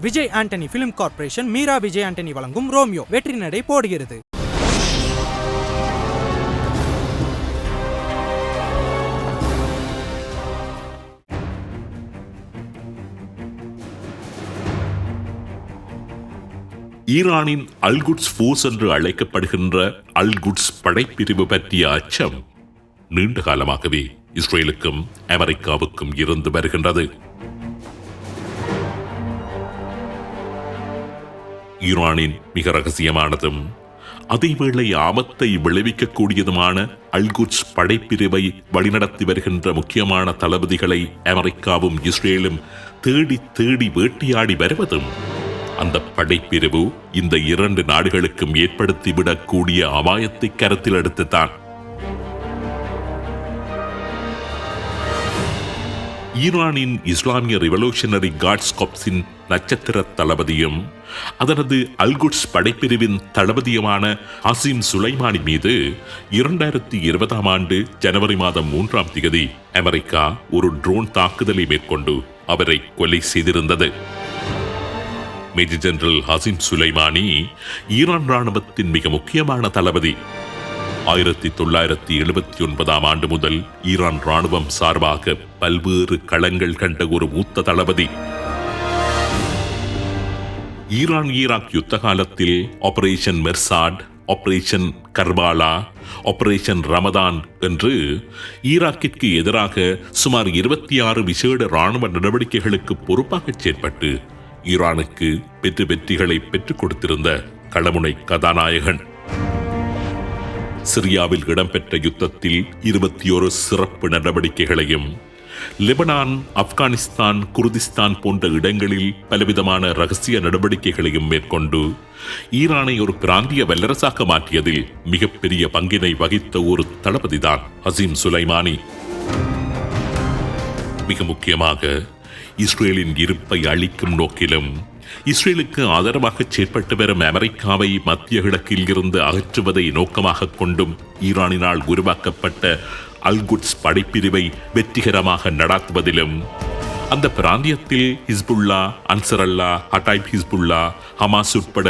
Vijay Antony film corporation Meera Vijay Antony வழங்கும் Romeo வெற்றி நடை போடுகிறது. ஈரானின் அல்குட்ஸ் ஃபோர்ஸ் என்று அழைக்கப்படுகின்ற அல்குட்ஸ் படைப்பிரிவு பற்றிய அச்சம் நீண்ட காலமாகவே இஸ்ரேலுக்கும் அமெரிக்காவுக்கும் இருந்து வருகின்றது. ஈரானின் மிக ரகசியமானதும் அதேவேளை ஆபத்தை விளைவிக்கக்கூடியதுமான அல்குட்ஸ் படைப்பிரிவை வழிநடத்தி வருகின்ற முக்கியமான தளபதிகளை அமெரிக்காவும் இஸ்ரேலும் தேடி தேடி வேட்டையாடி வருவதும் அந்த படைப்பிரிவு இந்த இரண்டு நாடுகளுக்கும் ஏற்படுத்திவிடக்கூடிய அபாயத்தை கருத்தில் எடுத்துத்தான். ஈரானின் இஸ்லாமிய ரெவல்யூஷனரி கார்ட்ஸ் கார்ப்ஸின் நட்சத்திர தளபதியும் அதனது அல்குட்ஸ் படைப்பிரிவின் தளபதியுமான ஹசீம் சுலைமானி மீது 2020 ஆண்டு ஜனவரி மாதம் 3ஆம் தேதி அமெரிக்கா ஒரு ட்ரோன் தாக்குதலை மேற்கொண்டு அவரை கொலை செய்திருந்தது. Major general Hasim Soleimani Iran ராணுவத்தின் மிக முக்கியமான தளபதி. 1979 ஆண்டு முதல் ஈரான் ராணுவம் சார்பாக பல்வேறு களங்கள் கண்ட ஒரு மூத்த தளபதி. ஈரான் ஈராக் யுத்த காலத்தில் operation Mersad, operation Karbala, operation Ramadan என்று ஈராக்கிற்கு எதிராக சுமார் 26 விசேட ராணுவ நடவடிக்கைகளுக்கு பொறுப்பாக செயற்பட்டு ஈரானுக்கு வெற்றிகளை பெற்றுக் கொடுத்திருந்த களமுனை கதாநாயகன். சிரியாவில் இடம்பெற்ற யுத்தத்தில் 21 சிறப்பு நடவடிக்கைகளையும், லெபனான், ஆப்கானிஸ்தான், குர்திஸ்தான் போன்ற இடங்களில் பலவிதமான ரகசிய நடவடிக்கைகளையும் மேற்கொண்டு ஈரானை ஒரு பிராந்திய வல்லரசாக மாற்றியதில் மிகப்பெரிய பங்கினை வகித்த ஒரு தளபதிதான் ஹசீம் சுலைமானி. மிக முக்கியமாக இஸ்ரேலின் இருப்பை அழிக்கும் நோக்கிலும் இஸ்ரேலுக்கு ஆதரவாக செயற்பட்டு வரும் அமெரிக்காவை மத்திய கிழக்கில் இருந்து அகற்றுவதை நோக்கமாக கொண்டும் ஈரானினால் உருவாக்கப்பட்ட அல்குட்ஸ் படைப்பிரிவை வெற்றிகரமாக நடாத்துவதிலும், அந்த பிராந்தியத்தில் ஹிஸ்புல்லா, அன்சரல்லா, ஹட்டாய்ப் ஹிஸ்புல்லா, ஹமாஸ் உட்பட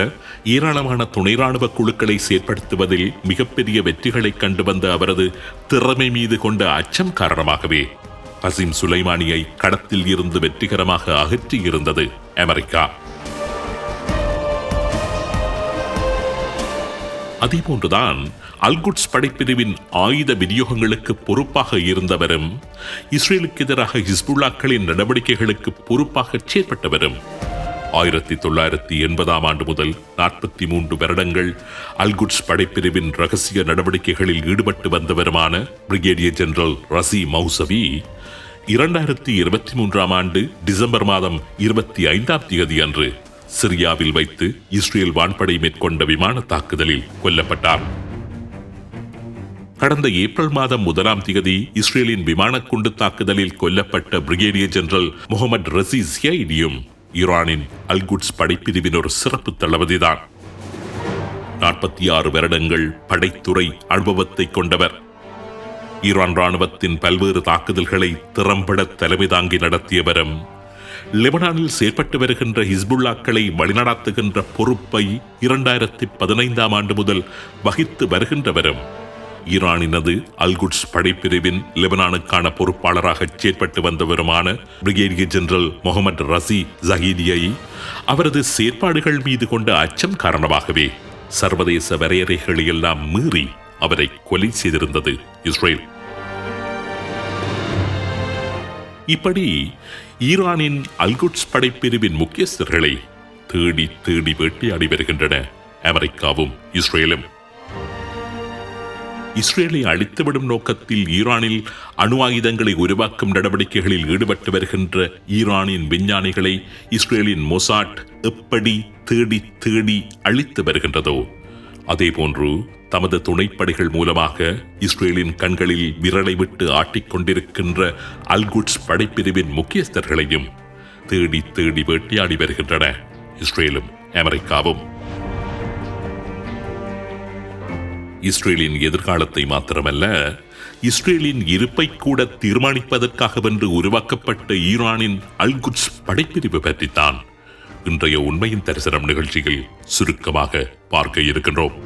ஏராளமான துணை ராணுவ குழுக்களை செயற்படுத்துவதில் மிகப்பெரிய வெற்றிகளை கண்டு வந்த அவரது திறமை மீது கொண்ட அச்சம் காரணமாகவே ஹசீம் சுலைமானியை களத்தில் இருந்து வெற்றிகரமாக அகற்றியிருந்தது அமெரிக்கா. அதேபோன்றுதான் அல்குட்ஸ் படைப்பிரிவின் ஆயுத விநியோகங்களுக்கு பொறுப்பாக இருந்தவரும், இஸ்ரேலுக்கு எதிராக ஹிஸ்புல்லாக்களின் நடவடிக்கைகளுக்கு பொறுப்பாக செயற்பட்டவரும் 1980 ஆண்டு முதல் 43 வருடங்கள் அல்குட்ஸ் படைப்பிரிவின் ரகசிய நடவடிக்கைகளில் ஈடுபட்டு வந்தவருமான பிரிகேடியர் ஜெனரல் ரசி மௌசவி 2023 ஆண்டு டிசம்பர் மாதம் 25ஆம் தேதி அன்று சிரியாவில் வைத்து இஸ்ரேல் வான்படை மேற்கொண்ட விமான தாக்குதலில் கொல்லப்பட்டார். கடந்த ஏப்ரல் மாதம் 1ஆம் தேதி இஸ்ரேலின் விமான குண்டு தாக்குதலில் கொல்லப்பட்ட பிரிகேடியர் ஜெனரல் முகமது ரசி ஜியாயிடியும் ஈரானின் அல்குட்ஸ் படைப்பிரிவின் ஒரு சிறப்பு தளபதிதான். 46 வருடங்கள் படைத்துறை அனுபவத்தை கொண்டவர். ஈரான் ராணுவத்தின் பல்வேறு தாக்குதல்களை திறம்பட தலைமை தாங்கி நடத்தியவரும், லெபனானில் செயற்பட்டு வருகின்ற ஹிஸ்புல்லாக்களை வழிநடாத்துகின்ற பொறுப்பை 2015ஆம் ஆண்டு முதல் வகித்து வருகின்றவரும், ஈரானினது அல்குட்ஸ் படைப்பிரிவின் லெபனானுக்கான பொறுப்பாளராக செயற்பட்டு வந்தவருமான பிரிகேடியர் ஜெனரல் முகமது ரசி ஜஹீதியை அவரது செயற்பாடுகள் மீது கொண்ட அச்சம் காரணமாகவே சர்வதேச வரையறைகளை எல்லாம் மீறி அவரை கொலை செய்திருந்தது இஸ்ரேல். இப்படி ஈரானின் அல்குட்ஸ் படைப்பிரிவின் முக்கியஸ்தர்களை தேடி தேடி வேட்டையாடி வருகின்றன அமெரிக்காவும் இஸ்ரேலும். இஸ்ரேலை அழித்துவிடும் நோக்கத்தில் ஈரானில் அணு ஆயுதங்களை உருவாக்கும் நடவடிக்கைகளில் ஈடுபட்டு வருகின்ற ஈரானின் விஞ்ஞானிகளை இஸ்ரேலின் மொசாட் எப்படி தேடி தேடி அழித்து வருகின்றதோ, அதேபோன்று தமது துணைப்படைகள் மூலமாக இஸ்ரேலின் கண்களில் விரலை விட்டு ஆட்டிக்கொண்டிருக்கின்ற அல்குட்ஸ் படைப்பிரிவின் முக்கியஸ்தர்களையும் தேடி தேடி வேட்டையாடி வருகின்றன இஸ்ரேலும் அமெரிக்காவும். இஸ்ரேலின் எதிர்காலத்தை மாத்திரமல்ல, இஸ்ரேலின் இருப்பை கூட தீர்மானிப்பதற்காகவென்று உருவாக்கப்பட்ட ஈரானின் அல்குட்ஸ் படைப்பிரிவு பற்றித்தான் இன்றைய உண்மையின் தரிசனம் நிகழ்ச்சியில் சுருக்கமாக பார்க்க இருக்கின்றோம்.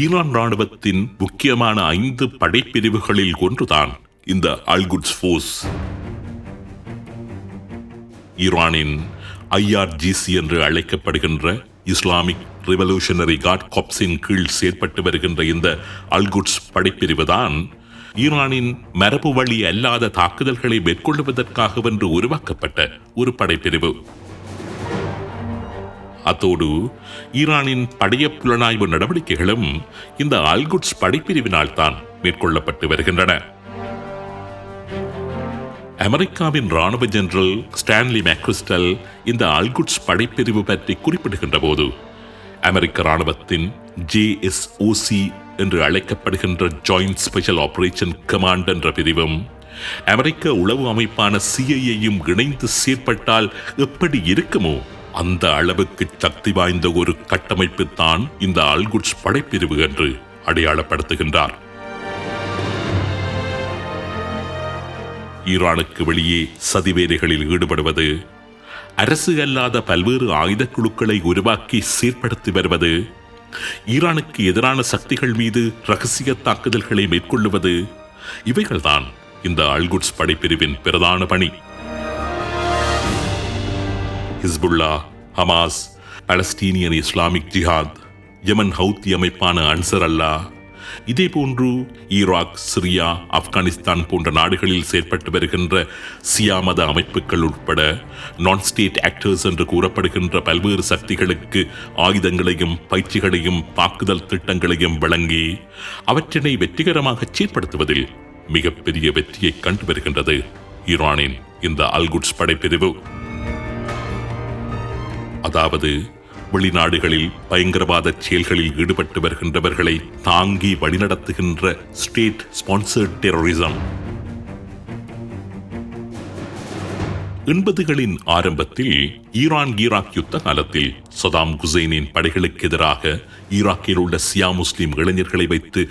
ஈரான் ராணுவத்தின் முக்கியமான 5 படைப்பிரிவுகளில் ஒன்றுதான் இந்த அல்-குட்ஸ் ஃபோர்ஸ். ஈரானின் IRGC என்று அழைக்கப்படுகின்ற இஸ்லாமிக் ரெவல்யூஷனரி கார்ட் கார்ப்ஸின் கீழ் செயற்பட்டு வருகின்ற இந்த அல்-குட்ஸ் படைப்பிரிவு தான் ஈரானின் மரபு வழி அல்லாத தாக்குதல்களை மேற்கொள்வதற்காகவென்று உருவாக்கப்பட்ட ஒரு படைப்பிரிவு. அத்தோடு ஈரானின் படைய புலனாய்வு நடவடிக்கைகளும் இந்த அல்-குட்ஸ் படைப்பிரிவினால் தான் மேற்கொள்ளப்பட்டு வருகின்றன. அமெரிக்காவின் ராணுவ ஜெனரல் ஸ்டான்லி மேக்ரிஸ்டல் இந்த அல்-குட்ஸ் படைப்பிரிவு பற்றி குறிப்பிடுகின்ற போது, அமெரிக்க ராணுவத்தின் JSOC என்று அழைக்கப்படுகின்ற ஜாயிண்ட் ஸ்பெஷல் ஆபரேஷன் கமாண்ட் என்ற பிரிவும் அமெரிக்க உளவு அமைப்பான CIA-யும் இணைந்து செயற்பட்டால் எப்படி இருக்குமோ அந்த அளவுக்கு சக்தி வாய்ந்த ஒரு கட்டமைப்பு தான் இந்த அல்-குட்ஸ் படைப்பிரிவு என்று அடையாளப்படுத்துகின்றார். ஈரானுக்கு வெளியே சதிவேலைகளில் ஈடுபடுவது, அரசு அல்லாத பல்வேறு ஆயுத குழுக்களை உருவாக்கி சீர்படுத்தி வருவது, ஈரானுக்கு எதிரான சக்திகள் மீது ரகசிய தாக்குதல்களை மேற்கொள்ளுவது, இவைகள்தான் இந்த அல்-குட்ஸ் படைப்பிரிவின் பிரதான பணி. ஹிஸ்புல்லா, ஹமாஸ், பாலஸ்தீனியன் இஸ்லாமிக் ஜிஹாத், யமன் ஹவுத்தி அமைப்பான அன்சர் அல்லா, இதேபோன்று ஈராக், சிரியா, ஆப்கானிஸ்தான் போன்ற நாடுகளில் செயற்பட்டு வருகின்ற சியா மத அமைப்புகள் உட்பட நான் ஸ்டேட் ஆக்டர்ஸ் என்று கூறப்படுகின்ற பல்வேறு சக்திகளுக்கு ஆயுதங்களையும் பயிற்சிகளையும் தாக்குதல் திட்டங்களையும் வழங்கி அவற்றினை வெற்றிகரமாக செயற்படுத்துவதில் மிகப்பெரிய வெற்றியை கண்டு வருகின்றது ஈரானின் இந்த அல்-குட்ஸ் படைப்பிரிவு. அதாவது வெளிநாடுகளில் பயங்கரவாத செயல்களில் ஈடுபட்டு வருகின்றவர்களை தாங்கி வழிநடத்துகின்ற ஸ்டேட் ஸ்பான்சர்ட் டெரரிசம். 80களின் ஆரம்பத்தில் ஈராக் யுத்த காலத்தில் சதாம் ஹுசைனின் படைகளுக்கு எதிராக ஈராக்கில் உள்ள சியா முஸ்லிம் இளைஞர்களை வைத்து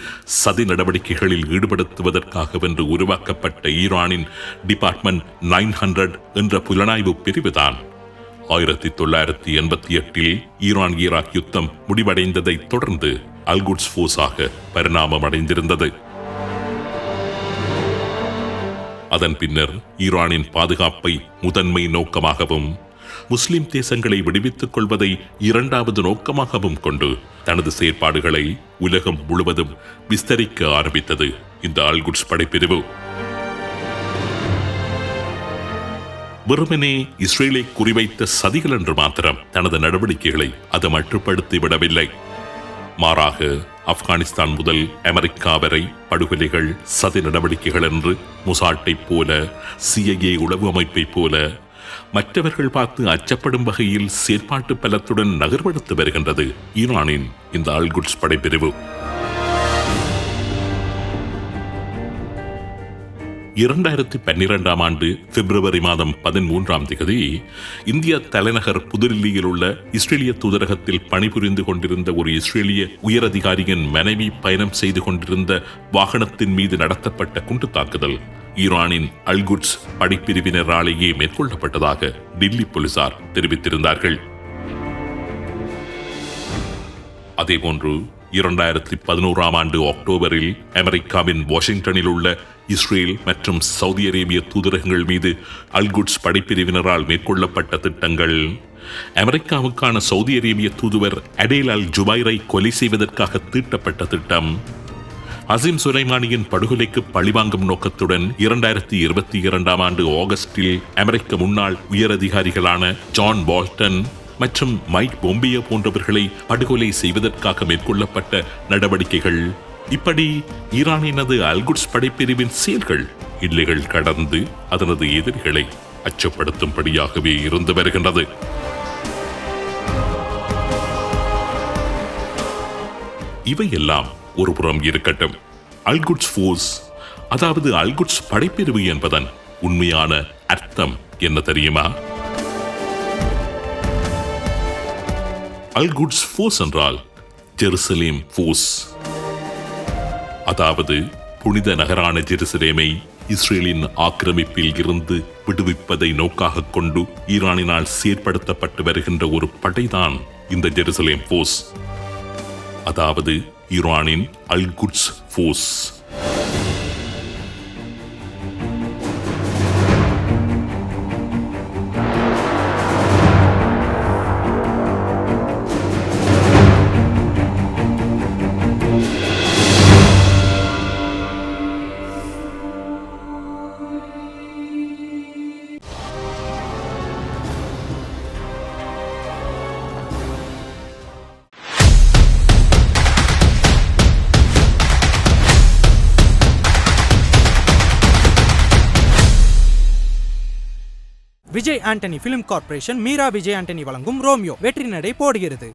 சதி நடவடிக்கைகளில் ஈடுபடுத்துவதற்காகவென்று உருவாக்கப்பட்ட ஈரானின் டிபார்ட்மெண்ட் 900 என்ற புலனாய்வு பிரிவுதான் 1988 ஈராக் யுத்தம் முடிவடைந்ததை தொடர்ந்து அல்-குட்ஸ் ஃபோர்ஸாக பரிணாமம் அடைந்திருந்தது. அதன் பின்னர் ஈரானின் பாதுகாப்பை முதன்மை நோக்கமாகவும் முஸ்லிம் தேசங்களை விடுவித்துக் கொள்வதை 2வது நோக்கமாகவும் கொண்டு தனது செயற்பாடுகளை உலகம் முழுவதும் விஸ்தரிக்க ஆரம்பித்தது இந்த அல்-குட்ஸ் படைப்பிரிவு. வெறுமனே இஸ்ரேலை குறிவைத்த சதிகள் என்று மாத்திரம் தனது நடவடிக்கைகளை அது மட்டுப்படுத்தி விடவில்லை. மாறாக ஆப்கானிஸ்தான் முதல் அமெரிக்கா வரை படுகொலைகள், சதி நடவடிக்கைகள் என்று மொசாட்டை போல, CIA உளவு அமைப்பை போல மற்றவர்கள் பார்த்து அச்சப்படும் வகையில் செயற்பாட்டு பலத்துடன் நகர்வெடுத்து வருகின்றது ஈரானின் இந்த அல்-குட்ஸ் படைப்பிரிவு. 2012 ஆண்டு பிப்ரவரி மாதம் 13ஆம் தேதி இந்திய தலைநகர் புதுடில்லியில் உள்ள இஸ்ரேலிய தூதரகத்தில் பணிபுரிந்து கொண்டிருந்த ஒரு இஸ்ரேலிய உயரதிகாரியின் மனைவி பயணம் செய்து கொண்டிருந்த வாகனத்தின் மீது நடத்தப்பட்ட குண்டு தாக்குதல் ஈரானின் அல்-குட்ஸ் படைப்பிரிவினராலேயே மேற்கொள்ளப்பட்டதாக டில்லி போலீசார் தெரிவித்திருந்தார்கள். அதேபோன்று 2011ஆம் ஆண்டு அக்டோபரில் அமெரிக்காவின் வாஷிங்டனில் உள்ள இஸ்ரேல் மற்றும் சவுதி அரேபிய தூதரகங்கள் மீது அல்-குட்ஸ் படைப்பிரிவினரால் மேற்கொள்ளப்பட்ட திட்டங்கள், அமெரிக்காவுக்கான சவுதி அரேபிய தூதுவர் அடேல் அல் ஜுபைரை கொலை செய்வதற்காக தீட்டப்பட்ட திட்டம், அசீம் சுலைமானியின் படுகொலைக்கு பழிவாங்கும் நோக்கத்துடன் 2022ஆம் ஆண்டு ஆகஸ்டில் அமெரிக்க முன்னாள் உயரதிகாரிகளான ஜான் போல்டன் மற்றும் மைக் பொம்பியோ போன்றவர்களை படுகொலை செய்வதற்காக மேற்கொள்ளப்பட்ட நடவடிக்கைகள், இப்படி ஈரானினது அல்-குட்ஸ் படைப்பிரிவின் செயல்கள் எல்லைகள் கடந்து அதனது எதிரிகளை அச்சப்படுத்தும்படியாகவே இருந்து வருகின்றது. இவையெல்லாம் ஒருபுறம் இருக்கட்டும், அல்-குட்ஸ் ஃபோர்ஸ், அதாவது அல்-குட்ஸ் படைப்பிரிவு என்பதன் உண்மையான அர்த்தம் என்ன தெரியுமா? அல்-குட்ஸ் ஃபோர்ஸ் என்றால் ஜெருசலேம் ஃபோர்ஸ், அதாவது புனித நகரான ஜெருசலேமை இஸ்ரேலின் ஆக்கிரமிப்பில் இருந்து விடுவிப்பதை நோக்காக கொண்டு ஈரானினால் செயற்படுத்தப்பட்டு வருகின்ற ஒரு படைதான் இந்த ஜெருசலேம் போர்ஸ், அதாவது ஈரானின் al Quds force. Vijay Antony film corporation Meera Vijay Antony வழங்கும் ரோமியோ வெற்றி நடை போடுகிறது.